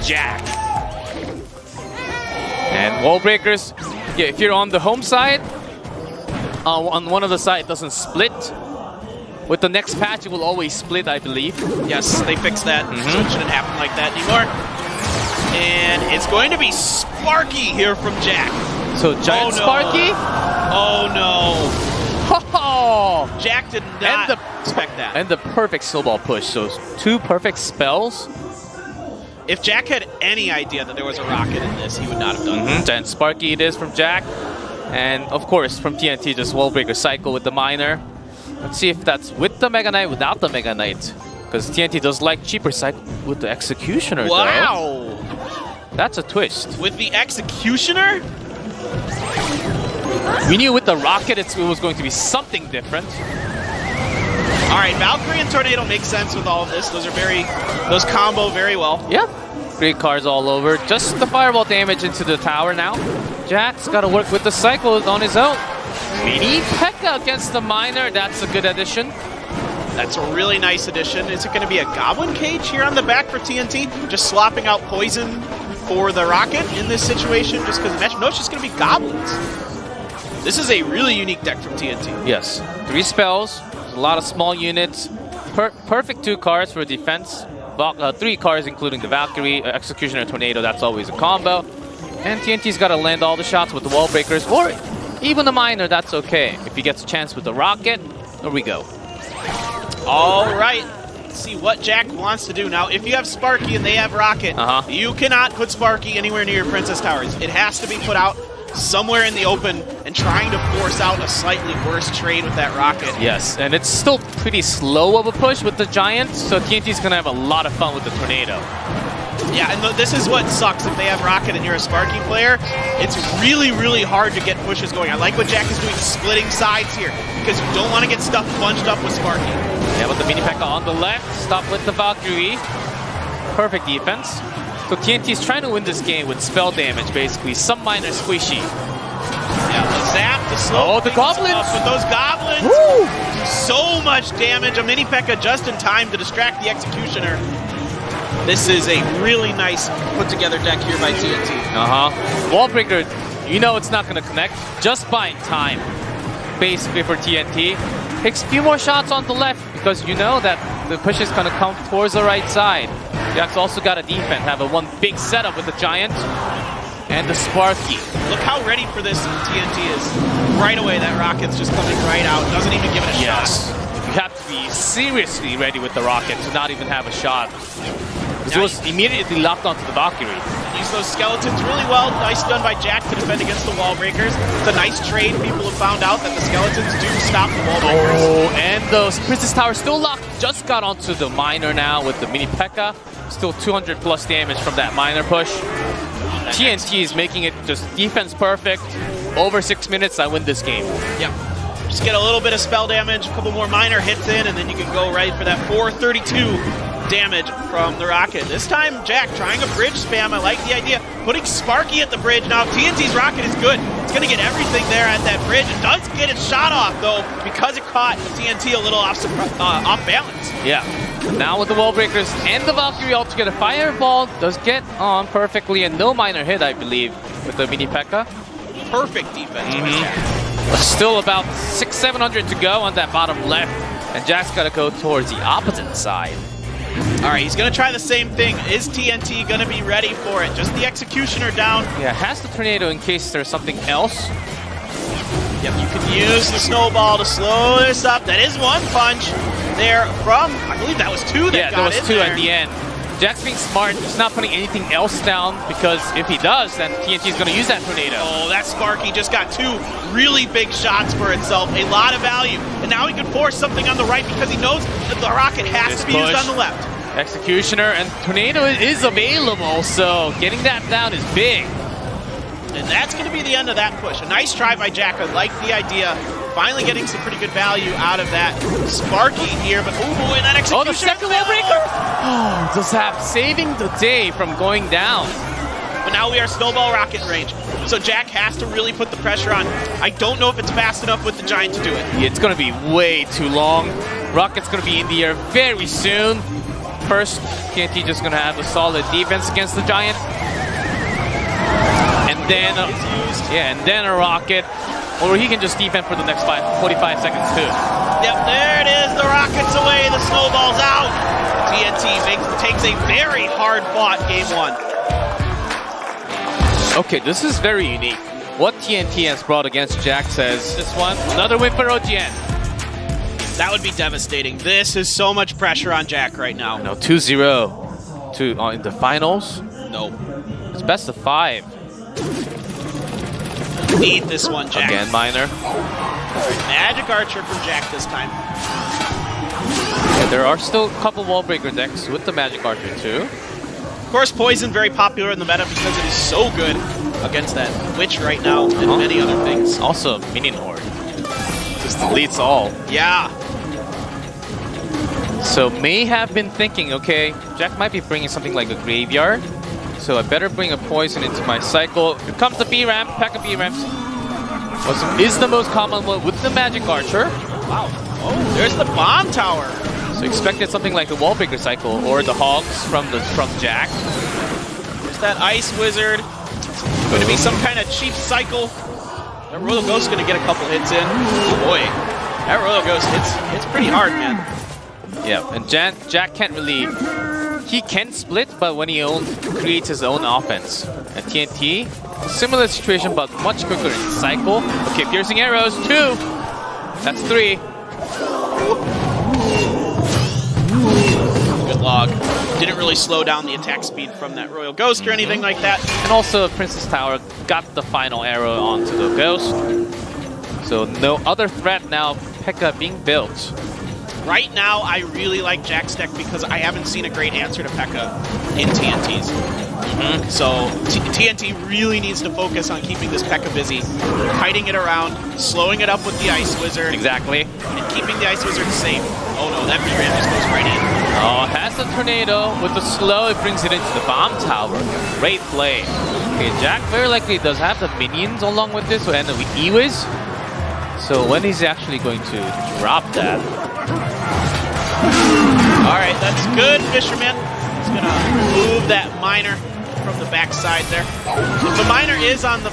Jack. And wall breakers, yeah, if you're on the home side, on one of the side it doesn't split. With the next patch, it will always split, I believe. Yes, they fixed that, so it shouldn't happen like that anymore. And it's going to be Sparky here from Jack. So giant Sparky? Oh no. Oh! Jack did not expect that. And the perfect snowball push, so 2 perfect spells. If Jack had any idea that there was a rocket in this, he would not have done that. And Sparky it is from Jack. And of course, from TNT, just wall breaker cycle with the miner. Let's see if that's with the Mega Knight, without the Mega Knight. Because TNT does like cheaper cycle with the Executioner, wow! Though. That's a twist. With the Executioner? We knew with the rocket it was going to be something different. Alright, Valkyrie and Tornado make sense with all of this. Those combo very well. Yeah. Great cards all over. Just the fireball damage into the tower now. Jack's got to work with the cycle on his own. Mini P.E.K.K.A against the miner. That's a good addition. That's a really nice addition. Is it going to be a Goblin Cage here on the back for TNT? Just swapping out poison for the rocket in this situation just because match. No, it's just going to be Goblins. This is a really unique deck from TNT. Yes. 3 spells. A lot of small units. Perfect 2 cards for defense. 3 cards including the Valkyrie, Executioner, Tornado. That's always a combo. And TNT's got to land all the shots with the wall breakers or even the miner. That's okay. If he gets a chance with the rocket, there we go. All right. Let's see what Jack wants to do. Now, if you have Sparky and they have rocket, you cannot put Sparky anywhere near your Princess Towers. It has to be put out somewhere in the open and trying to force out a slightly worse trade with that rocket. Yes, and it's still pretty slow of a push with the Giant, so TNT's going to have a lot of fun with the Tornado. Yeah, and this is what sucks if they have rocket and you're a Sparky player. It's really, really hard to get pushes going. I like what Jack is doing, splitting sides here, because you don't want to get stuff bunched up with Sparky. Yeah, with the mini P.E.K.K.A on the left, stop with the Valkyrie. Perfect defense. So TNT's trying to win this game with spell damage, basically. Some minor squishy. Yeah, the zap, the slow. Oh, the goblins! But those goblins do so much damage. A mini P.E.K.K.A just in time to distract the Executioner. This is a really nice put-together deck here by TNT. Wallbreaker, you know it's not going to connect. Just buying time, basically, for TNT. Takes a few more shots on the left because you know that the push is going to come towards the right side. Jack's also got a defense, have a one big setup with the Giant and the Sparky. Look how ready for this TNT is. Right away, that rocket's just coming right out. Doesn't even give it a shot. You have to be seriously ready with the rocket to not even have a shot. It was immediately locked onto the Valkyrie. Use those skeletons really well. Nice done by Jack to defend against the wall breakers. It's a nice trade. People have found out that the skeletons do stop the wall breakers. Oh, and the Princess Tower still locked. Just got onto the miner now with the mini P.E.K.K.A. Still 200 plus damage from that miner push. TNT is making it just defense perfect. Over 6 minutes, I win this game. Yep. Just get a little bit of spell damage, a couple more minor hits in, and then you can go right for that 432 damage from the rocket. This time, Jack trying a bridge spam. I like the idea. Putting Sparky at the bridge. Now, TNT's rocket is good. It's going to get everything there at that bridge. It does get its shot off, though, because it caught TNT a little off balance. Yeah. Now with the wall breakers and the Valkyrie all together, Fireball does get on perfectly and no minor hit, I believe, with the mini P.E.K.K.A. Perfect defense by Jack. But still about 600-700 to go on that bottom left, and Jack's got to go towards the opposite side. All right, he's going to try the same thing. Is TNT going to be ready for it? Just the Executioner down. Yeah, has the Tornado in case there's something else. Yep, you can use the snowball to slow this up. That is one punch there from, I believe that was two that got in there. Yeah, there was two at the end. Jack's being smart. He's not putting anything else down because if he does, then TNT is going to use that Tornado. Oh, that Sparky just got two really big shots for itself. A lot of value. And now he can force something on the right because he knows that the rocket has to be used on the left. Executioner and Tornado is available, so getting that down is big. And that's going to be the end of that push. A nice try by Jack. I like the idea. Finally getting some pretty good value out of that Sparky here, but ooh, and that Executioner. Oh, the second wall breaker! Oh, does have saving the day from going down. But now we are snowball rocket range. So Jack has to really put the pressure on. I don't know if it's fast enough with the Giant to do it. It's going to be way too long. Rocket's going to be in the air very soon. first, TNT just gonna have a solid defense against the Giant. And then, and then a rocket. Or he can just defend for the next 45 seconds too. Yep, there it is. The rocket's away. The snowball's out. TNT takes a very hard-fought game 1. Okay, this is very unique. What TNT has brought against Jack says this one, another win for OGN. That would be devastating. This is so much pressure on Jack right now. No, 2-0 in the finals. No. It's best of 5. Need this one, Jack. Again, Miner. Magic Archer from Jack this time. Yeah, there are still a couple wall breaker decks with the Magic Archer too. Of course, Poison very popular in the meta because it is so good against that Witch right now and many other things. Also, Minion Horde. Just deletes all. Yeah. So may have been thinking, okay, Jack might be bringing something like a Graveyard. So I better bring a Poison into my cycle. Here comes the B-Ramp. Pack of B-Ramps. Is the most common one with the Magic Archer. Wow. Oh, there's the Bomb Tower. So expected something like the Wallbreaker cycle or the Hogs from Jack. There's that Ice Wizard. Going to be some kind of cheap cycle. That Royal Ghost's going to get a couple hits in. Oh boy. That Royal Ghost hits pretty hard, man. Yeah, and Jack can't really... He can split, but when he creates his own offense. And TNT, similar situation, but much quicker in cycle. Okay, piercing arrows, 2. That's 3. Good log. Didn't really slow down the attack speed from that Royal Ghost or anything like that. And also, Princess Tower got the final arrow onto the Ghost. So no other threat now, P.E.K.K.A being built. Right now, I really like Jack's deck because I haven't seen a great answer to P.E.K.K.A in TNTs. So TNT really needs to focus on keeping this P.E.K.K.A busy, kiting it around, slowing it up with the Ice Wizard. Exactly. And keeping the Ice Wizard safe. Oh no, that B-Ram just goes right in. Oh, has the Tornado. With the slow, it brings it into the Bomb Tower. Great play. Okay, Jack very likely does have the minions along with this, so end up with E-Wiz. So when is he actually going to drop that? Alright, that's good, Fisherman. He's gonna move that Miner from the back side there. If the Miner is on the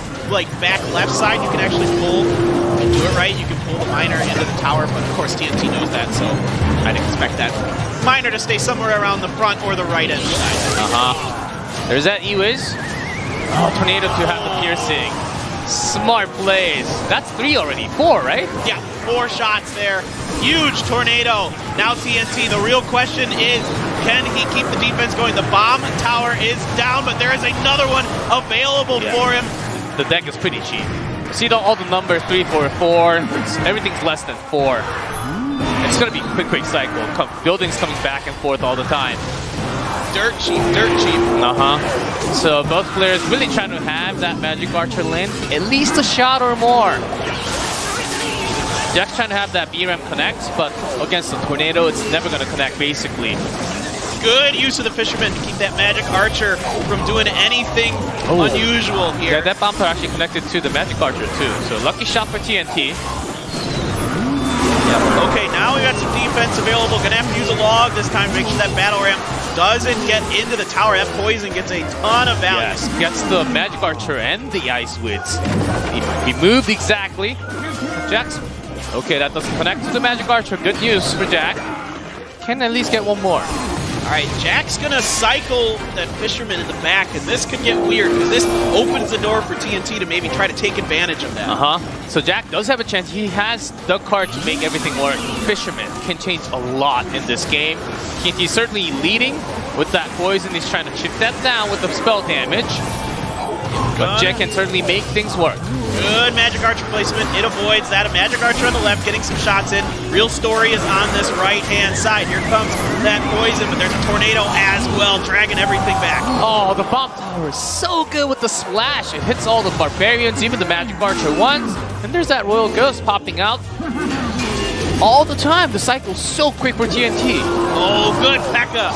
back left side, you can actually pull and do it right. You can pull the Miner into the tower, but of course TNT knows that, so I'd expect that Miner to stay somewhere around the front or the right end side. There's that E-Wiz. Oh, Tornado to have the piercing. Smart plays. That's 3 already. 4, right? Yeah, 4 shots there. Huge Tornado. Now TNT, the real question is, can he keep the defense going? The Bomb Tower is down, but there is another one available for him. The deck is pretty cheap. See all the numbers, 3, 4, 4. Everything's less than 4. It's going to be quick cycle. Buildings coming back and forth all the time. Dirt cheap, dirt cheap. So both players really trying to have that Magic Archer land at least a shot or more. Jack's trying to have that B-Ram connect, but against the Tornado, it's never going to connect, basically. Good use of the Fisherman to keep that Magic Archer from doing anything unusual here. Yeah, that Bomb Tower actually connected to the Magic Archer, too. So lucky shot for TNT. Okay, now we got some defense available. Gonna have to use a log this time to make sure that Battle Ram doesn't get into the tower. That Poison gets a ton of value. Yes, gets the Magic Archer and the Ice Wiz. He moved exactly. Jack's... Okay, that doesn't connect to the Magic Archer. Good news for Jack. Can at least get one more. All right, Jack's gonna cycle that Fisherman in the back, and this could get weird because this opens the door for TNT to maybe try to take advantage of that. So Jack does have a chance. He has the card to make everything work. Fisherman can change a lot in this game. TNT certainly leading with that Poison. He's trying to chip that down with the spell damage. But Jack can certainly make things work. Good Magic Archer placement. It avoids that. A Magic Archer on the left, getting some shots in. Real Story is on this right-hand side. Here comes that Poison, but there's a Tornado as well, dragging everything back. Oh, the Bomb Tower is so good with the splash. It hits all the Barbarians, even the Magic Archer ones. And there's that Royal Ghost popping out all the time. The cycle's so quick for TNT. Oh, good P.E.K.K.A.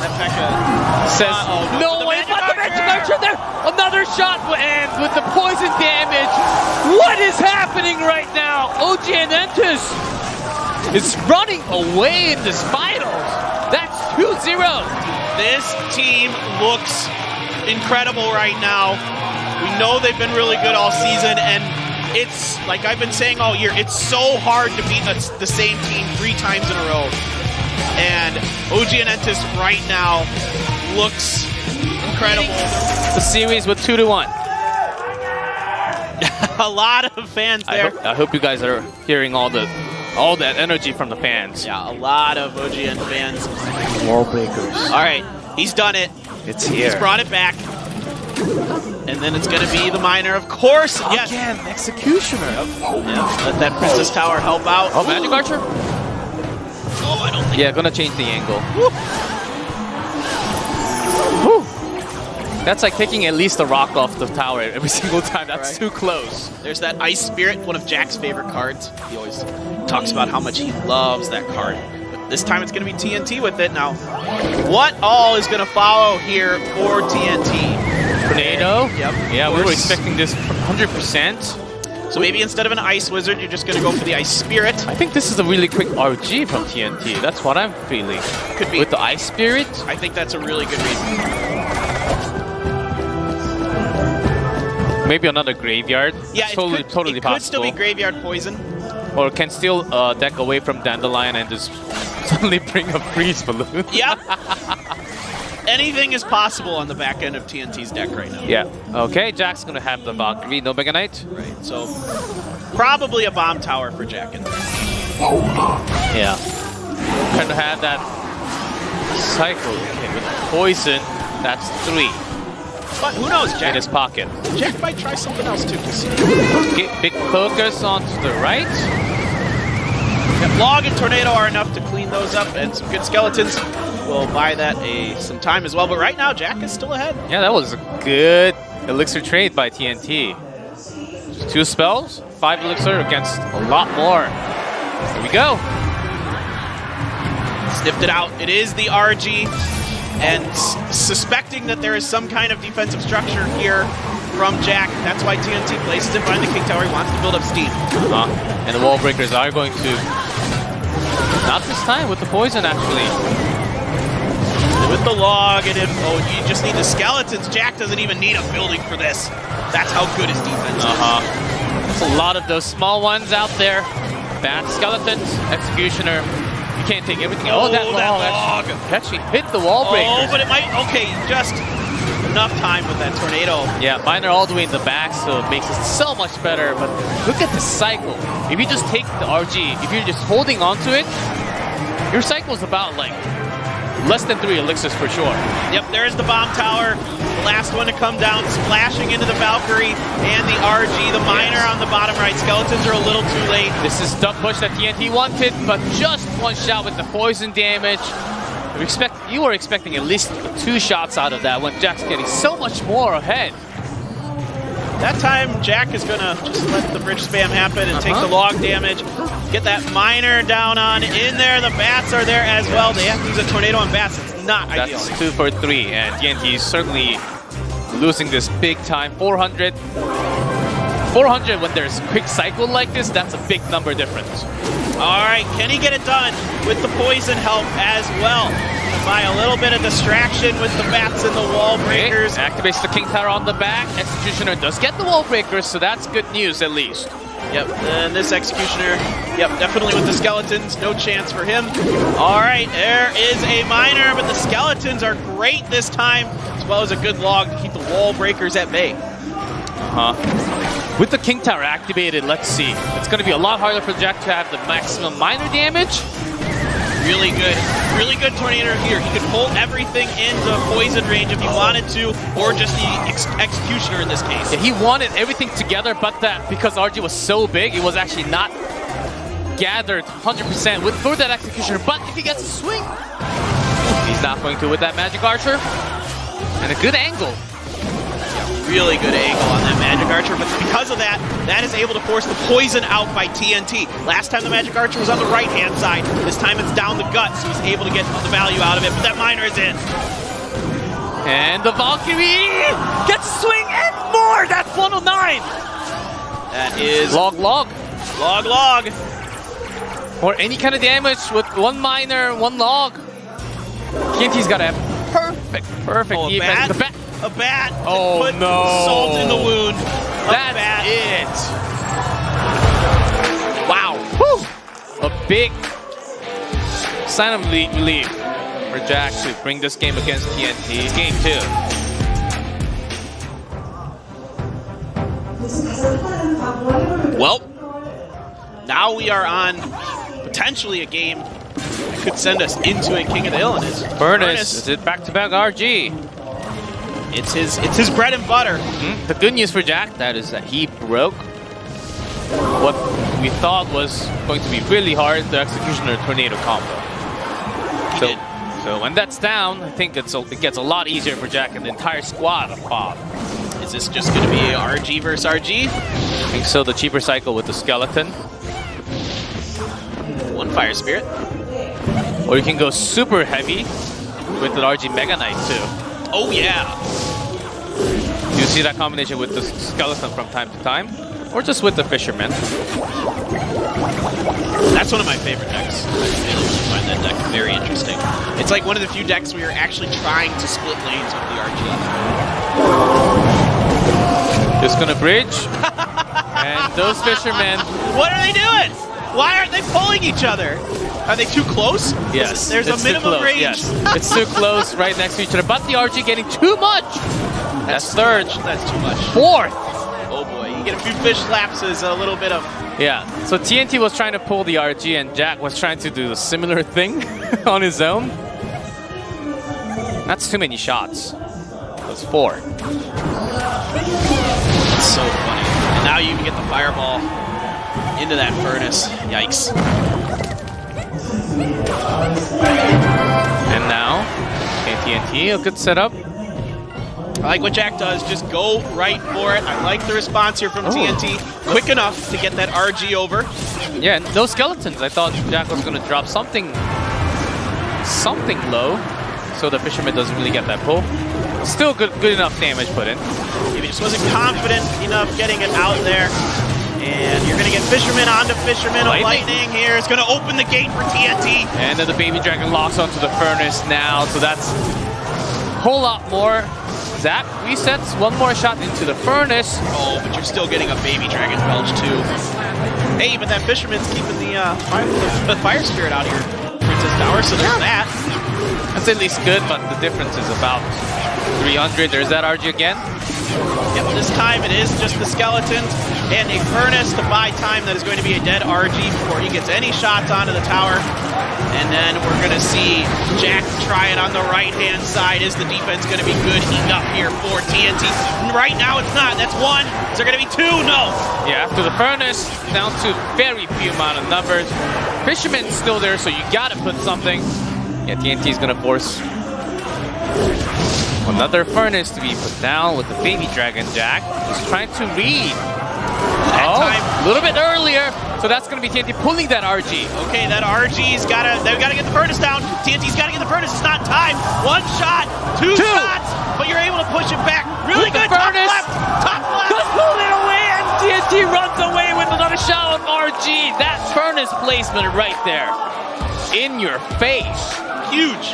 That P.E.K.K.A. says, no way, but the Magic Archer there! Another shot ends with the Poison damage. What is happening right now? OGN ENTUS is running away in this finals. That's 2-0. This team looks incredible right now. We know they've been really good all season, and it's, like I've been saying all year, it's so hard to beat the same team 3 times in a row. And OGN Entus right now looks incredible. The series with 2-1. A lot of fans there. I hope you guys are hearing all that energy from the fans. Yeah, a lot of OGN fans. Wall breakers. All right, he's done it. It's here. He's brought it back. And then it's going to be the miner, of course. Yes. Again, Executioner. Yeah, let that Princess Tower help out. Oh, Magic Archer? Oh, I don't think. Yeah, gonna change the angle. Woo. Woo. That's like taking at least a rock off the tower every single time. That's Right. too close. There's that Ice Spirit, one of Jack's favorite cards. He always talks about how much he loves that card. But this time it's going to be TNT with it. Now, what all is going to follow here for TNT? Tornado? Yep. Yeah, of we were course. expecting this 100%. So maybe instead of an Ice Wizard, you're just going to go for the Ice Spirit. I think this is a really quick RG from TNT. That's what I'm feeling. Could be. With the Ice Spirit? I think that's a really good reason. Maybe another Graveyard. Yeah, It's it totally could possible. still be Graveyard Poison. Or can steal deck away from Dandelion and just suddenly bring a freeze balloon. Yep. Anything is possible on the back end of TNT's deck right now. Yeah. Okay, Jack's gonna have the Valkyrie, no Mega Knight. Right, so probably a bomb tower for Jack. Yeah. Trying to have that cycle. Okay, with poison, that's 3 But who knows, in Jack? his pocket. Jack might try something else too. Okay, big focus onto the right. Yep, Log and Tornado are enough to clean those up, and some good skeletons will buy that some time as well. But right now, Jack is still ahead. Yeah, that was a good elixir trade by TNT. Just 2 spells, 5 elixir against a lot more. Here we go. Sniffed it out. It is the RG, and suspecting that there is some kind of defensive structure here from Jack. That's why TNT places it behind the King Tower. He wants to build up steam. And the wall breakers are going to... Not this time with the poison, actually. With the log, and you just need the skeletons. Jack doesn't even need a building for this. That's how good his defense is. There's a lot of those small ones out there. Bad skeletons, Executioner. You can't take everything. Oh, that log. Actually hit the wall breakers. Oh, but it might... Okay, just enough time with that tornado. Yeah, mine are all the way in the back, so it makes it so much better. But look at the cycle. If you just take the RG, if you're just holding on to it, your cycle is about like less than 3 elixirs for sure. Yep, there's the bomb tower. The last one to come down, splashing into the Valkyrie and the RG. The miner on the bottom right. Skeletons are a little too late. This is the push that TNT wanted, but just 1 shot with the poison damage. You were expecting at least 2 shots out of that when Jack's getting so much more ahead. That time, Jack is going to just let the bridge spam happen and take the log damage. Get that miner down on in there. The bats are there as well. They have to use a tornado on bats. It's not ideal. That's 2 for 3, and TNT is certainly losing this big time. 400. 400 when there's a quick cycle like this, that's a big number difference. All right, can he get it done with the poison help as well? By a little bit of distraction with the bats and the wall breakers. Okay. Activates the King Tower on the back. Executioner does get the wall breakers, so that's good news at least. Yep, and this Executioner, yep, definitely with the skeletons, no chance for him. All right, there is a miner, but the skeletons are great this time, as well as a good log to keep the wall breakers at bay. With the King Tower activated, let's see. It's going to be a lot harder for Jack to have the maximum miner damage. Really good tornado here. He could pull everything into poison range if he wanted to, or just the Executioner in this case. Yeah, he wanted everything together, but that because RG was so big, it was actually not gathered 100% for that Executioner. But if he gets a swing, he's not going to with that Magic Archer. And a good angle. Really good angle on that Magic Archer, but because of that, that is able to force the poison out by TNT. Last time the Magic Archer was on the right-hand side. This time it's down the gut, so he's able to get the value out of it, but that miner is in. And the Valkyrie gets a swing and more! That's 109! That is... Log. Log. Or any kind of damage with 1 miner, 1 log. TNT's got a perfect Oh, a defense. bat? The bat. A bat. to Oh, put no. Salt in the wound. That's bat. it. Wow. Whew. A big sign of relief for Jack to bring this game against TNT. It's game 2. Well, now we are on potentially a game that could send us into a King of the Hill. And it's Furnace, is it back-to-back RG? It's his bread and butter. The good news for Jack, that is that he broke what we thought was going to be really hard, the Executioner Tornado combo. So when that's down, I think it gets a lot easier for Jack and the entire squad of Fob. Is this just going to be RG versus RG? I think so, the cheaper cycle with the skeleton. One Fire Spirit. Or you can go super heavy with an RG Mega Knight too. Oh yeah. You see that combination with the skeleton from time to time, or just with the fisherman. That's one of my favorite decks. I really find that deck very interesting. It's like one of the few decks where you're actually trying to split lanes with the RG. Just gonna bridge, and those fishermen. What are they doing? Why aren't they pulling each other? Are they too close? Yes, There's a it's too minimum close, range. Yes. It's too close, right next to each other. But the RG getting too much. That's third. That's too much. Fourth. Oh boy, you get a few fish slaps is a little bit of... Yeah, so TNT was trying to pull the RG and Jack was trying to do a similar thing on his own. That's too many shots. That's 4. That's so funny. And now you even get the fireball into that furnace. Yikes. And now, TNT, a good setup. I like what Jack does, just go right for it. I like the response here from TNT. Quick enough to get that RG over. Yeah, no skeletons. I thought Jack was going to drop something low, so the fisherman doesn't really get that pull. Still good enough damage put in. Maybe just wasn't confident enough getting it out there. And you're going to get Fisherman onto Fisherman. Lightning here is going to open the gate for TNT. And then the Baby Dragon locks onto the furnace now, so that's a whole lot more. Zap resets, one more shot into the furnace. Oh, but you're still getting a Baby Dragon Belch too. Hey, but that Fisherman's keeping the Fire Spirit out of your Princess Tower, so there's that. That's at least good, but the difference is about 300. There's that RG again. Yeah, but this time it is just the skeletons and a furnace to buy time. That is going to be a dead RG before he gets any shots onto the tower. And then we're going to see Jack try it on the right-hand side. Is the defense going to be good enough here for TNT? Right now it's not. That's 1. Is there going to be 2? No. Yeah, after the furnace, down to very few amount of numbers. Fisherman's still there, so you got to put something. Yeah, TNT's going to force another furnace to be put down with the Baby Dragon. Jack is trying to read. A little bit earlier, so that's going to be TNT pulling that RG. Okay, that RG's got to, they've got to get the furnace down. TNT's got to get the furnace. It's not time. 1 shot, 2 shots, but you're able to push it back. Really good. Top left. Just pulled it away, and TNT runs away with another shot on RG. That furnace placement right there. In your face. Huge.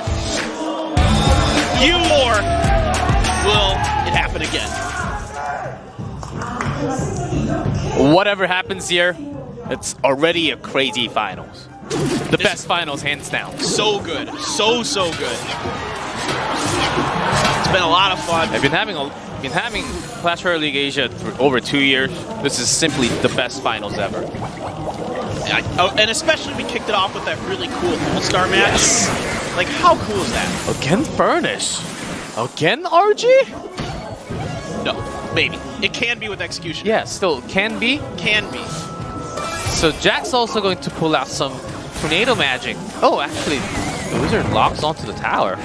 Or will it happen again? Whatever happens here, it's already a crazy finals. The best finals, hands down. So good. So good. It's been a lot of fun. I've been having Clash Royale League Asia for over 2 years. This is simply the best finals ever. And especially we kicked it off with that really cool All-Star match. Yes. Like, how cool is that? Again Furnace? Again RG? No, maybe. It can be with Execution. Yeah, still can be. Can be. So Jack's also going to pull out some Tornado Magic. Oh, actually, the Wizard locks onto the tower.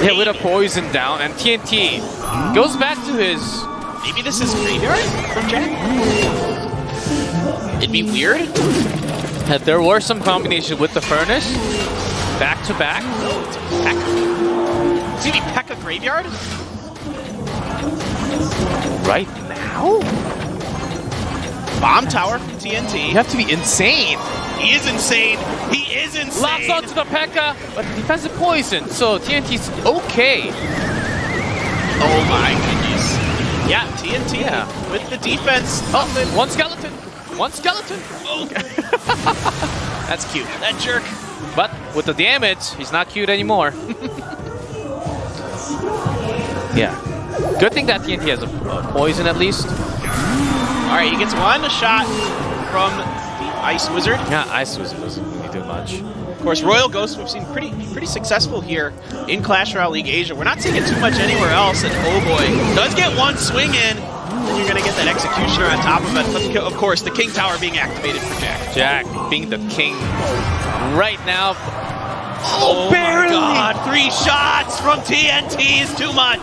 Yeah, with a poison down, and TNT goes back to his... Maybe this is graveyard from Jack? It'd be weird. There were some combinations with the Furnace. Back to back. No, it's a P.E.K.K.A. It's gonna be P.E.K.K.A. Graveyard? Right now? Bomb Tower from TNT. You have to be insane. He is insane. He is insane. Locks onto the P.E.K.K.A, but the defensive poison, so TNT's okay. Oh my goodness. Yeah, TNT with the defense. Oh, one skeleton. One skeleton. Oh. That's cute. That jerk. But with the damage, he's not cute anymore. Yeah. Good thing that TNT has a poison at least. All right, he gets one shot from the Ice Wizard. Yeah, Ice Wizard doesn't really do much. Of course, Royal Ghost we've seen pretty successful here in Clash Royale League Asia. We're not seeing it too much anywhere else, and oh boy, does get one swing in, and you're gonna get that Executioner on top of it. But of course, the King Tower being activated for Jack. Jack being the king right now. Oh barely! My God, 3 shots from TNT is too much.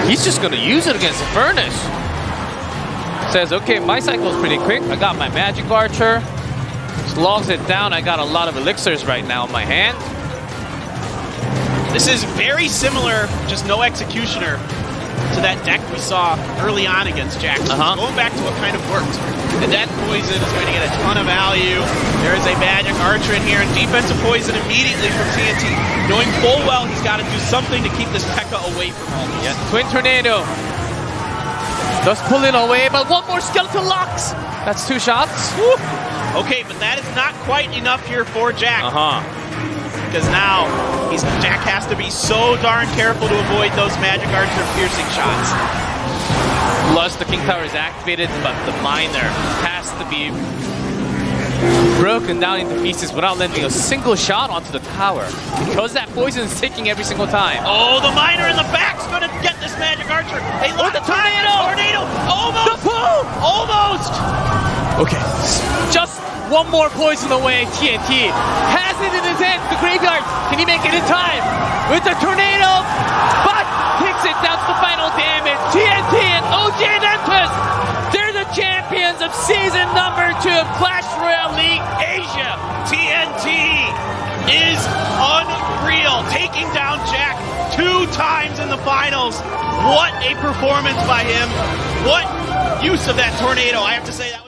He's just gonna use it against the Furnace. Says, okay, my cycle is pretty quick. I got my Magic Archer. Slogs it down. I got a lot of elixirs right now in my hand. This is very similar, just no Executioner, to that deck we saw early on against Jack. So going back to what kind of worked. And that poison is going to get a ton of value. There is a Magic Archer in here, and defensive poison immediately from TNT, knowing full well he's got to do something to keep this P.E.K.K.A away from all this. Yeah, Twin Tornado. Just pull it away, but one more skeleton locks. That's 2 shots. Woo. Okay, but that is not quite enough here for Jack. Because now Jack has to be so darn careful to avoid those Magic Archer piercing shots. Plus, the King Tower is activated, but the Miner has to be broken down into pieces without landing a single shot onto the tower. Because that poison is ticking every single time. Oh, the Miner in the back's going to get this Magic Archer. Hey, look, the tornado! Almost! Almost! Okay, just one more poison away. TNT has it in his hand. The graveyard. Can he make it in time? With the tornado, but takes it down to the final damage. TNT and OGN ENTUS, they're the champions of season number 2 of Clash Royale League Asia. TNT is unreal, taking down Jack 2 times in the finals. What a performance by him. What use of that tornado. I have to say that was